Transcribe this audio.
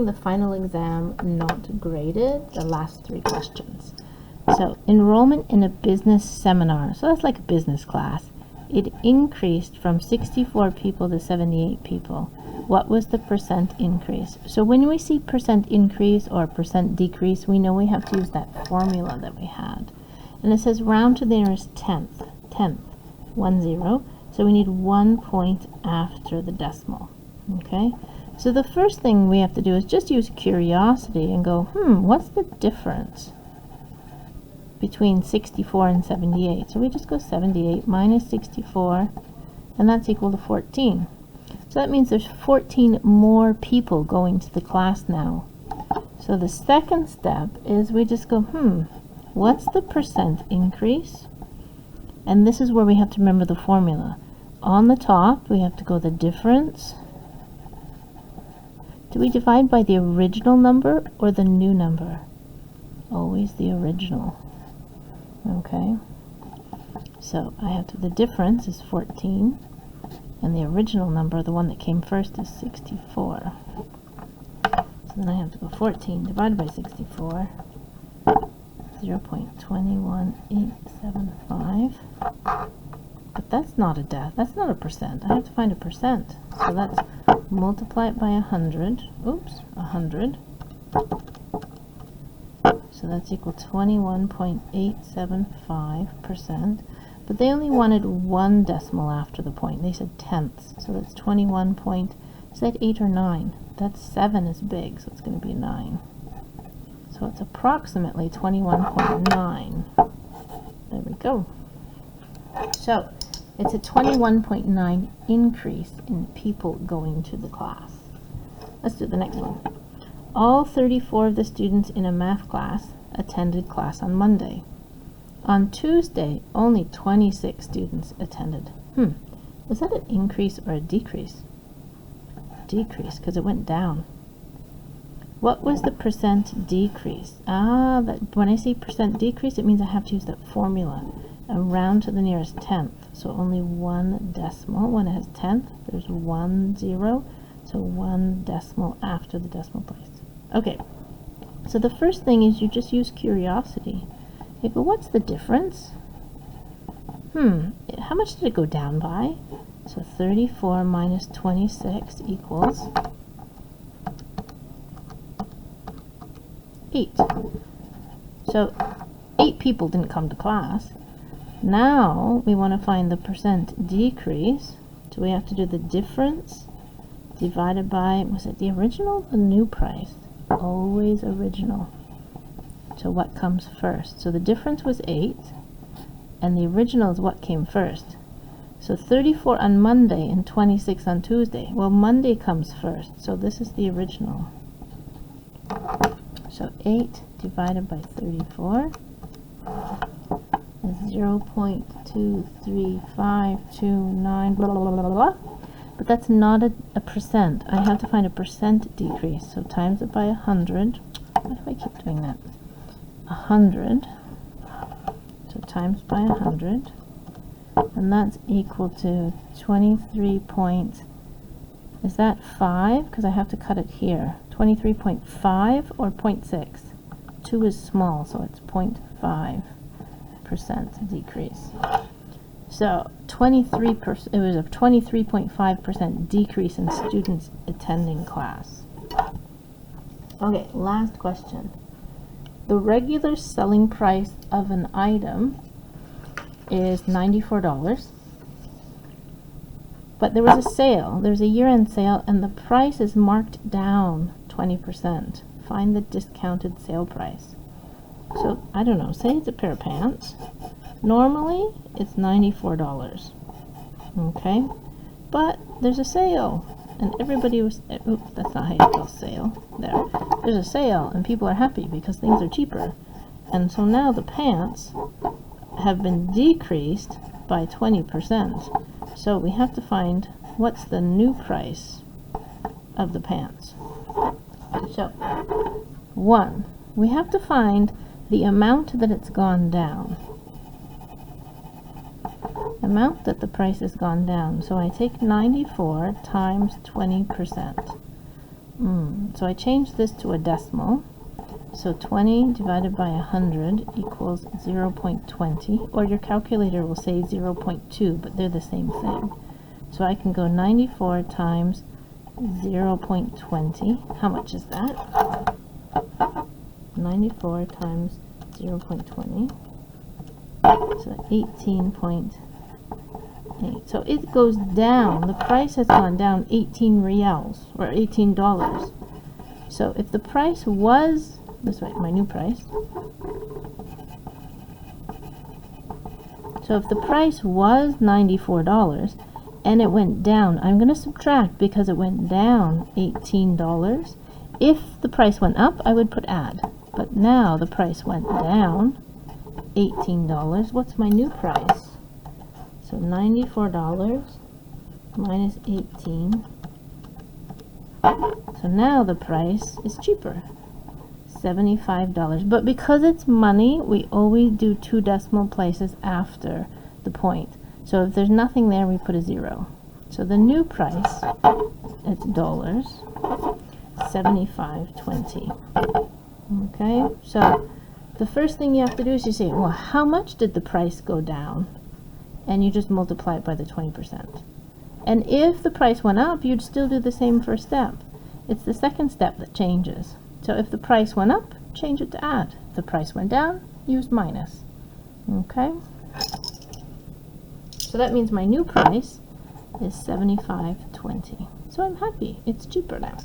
the final exam not graded, the last 3 questions. So enrollment in a business seminar, so that's like a business class, it increased from 64 people to 78 people. What was the percent increase? So when we see percent increase or percent decrease, we know we have to use that formula that we had. And it says round to the nearest tenth, 1 0. So we need 1 point after the decimal, okay? So the first thing we have to do is just use curiosity and go, what's the difference between 64 and 78? So we just go 78 minus 64, and that's equal to 14. So that means there's 14 more people going to the class now. So the second step is we just go, what's the percent increase? And this is where we have to remember the formula. On the top, we have to go the difference. Do we divide by the original number or the new number? Always the original. Okay. So I have to, the difference is 14, and the original number, the one that came first, is 64. So then I have to go 14 divided by 64, 0.21875. But that's not that's not a percent. I have to find a percent. So let's multiply it by 100. Oops, 100. So that's equal to 21.875%. But they only wanted 1 decimal after the point. They said tenths. So that's 21 point, is that 8 or 9? That's 7 is big, so it's going to be 9. So it's approximately 21.9. There we go. So it's a 21.9 increase in people going to the class. Let's do the next one. All 34 of the students in a math class attended class on Monday. On Tuesday, only 26 students attended. Was that an increase or a decrease? Decrease, because it went down. What was the percent decrease? When I say percent decrease, it means I have to use that formula. Round to the nearest tenth. So only 1 decimal. When it has tenth, there's 1 0. So 1 decimal after the decimal place. Okay, so the first thing is you just use curiosity. You go, what's the difference? How much did it go down by? So 34 minus 26 equals 8. So 8 people didn't come to class. Now we want to find the percent decrease. So we have to do the difference divided by, was it the original or the new price? Always original. So what comes first? So the difference was 8, and the original is what came first. So 34 on Monday and 26 on Tuesday. Well, Monday comes first, so this is the original. So 8 divided by 34 is 0.23529, blah, blah, blah, blah, blah. But that's not a percent. I have to find a percent decrease. So times it by 100. Why do I keep doing that? 100. So times by 100. And that's equal to 23 point, is that 5? Because I have to cut it here. 23.5 or 0.6? 2 is small, so it's 0.5% decrease. So 23%, it was a 23.5% decrease in students attending class. Okay, last question. The regular selling price of an item is $94, but there was a sale. There's a year-end sale, and the price is marked down 20%. Find the discounted sale price. So, I don't know, say it's a pair of pants. Normally, it's $94, okay? But there's a sale, and everybody was, oops, that's not how you spell sale, there. There's a sale, and people are happy because things are cheaper. And so now the pants have been decreased by 20%. So we have to find what's the new price of the pants. So, 1, we have to find the amount that it's gone down. Amount that the price has gone down. So I take 94 times 20%. So I changed this to a decimal. So 20 divided by 100 equals 0.20, or your calculator will say 0.2, but they're the same thing. So I can go 94 times 0.20. How much is that? 94 times 0.20. So 18.8. So it goes down. The price has gone down 18 reals, or $18. So if the price was, this way, my new price. So if the price was $94 and it went down, I'm going to subtract because it went down $18. If the price went up, I would put add. But now the price went down $18. What's my new price? So $94 minus 18. So now the price is cheaper, $75. But because it's money, we always do 2 decimal places after the point. So if there's nothing there, we put a 0. So the new price, it's dollars, $75.20. Okay, so the first thing you have to do is you say, well, how much did the price go down? And you just multiply it by the 20%. And if the price went up, you'd still do the same first step. It's the second step that changes. So if the price went up, change it to add. If the price went down, use minus. Okay? So that means my new price is $75.20. So I'm happy. It's cheaper now.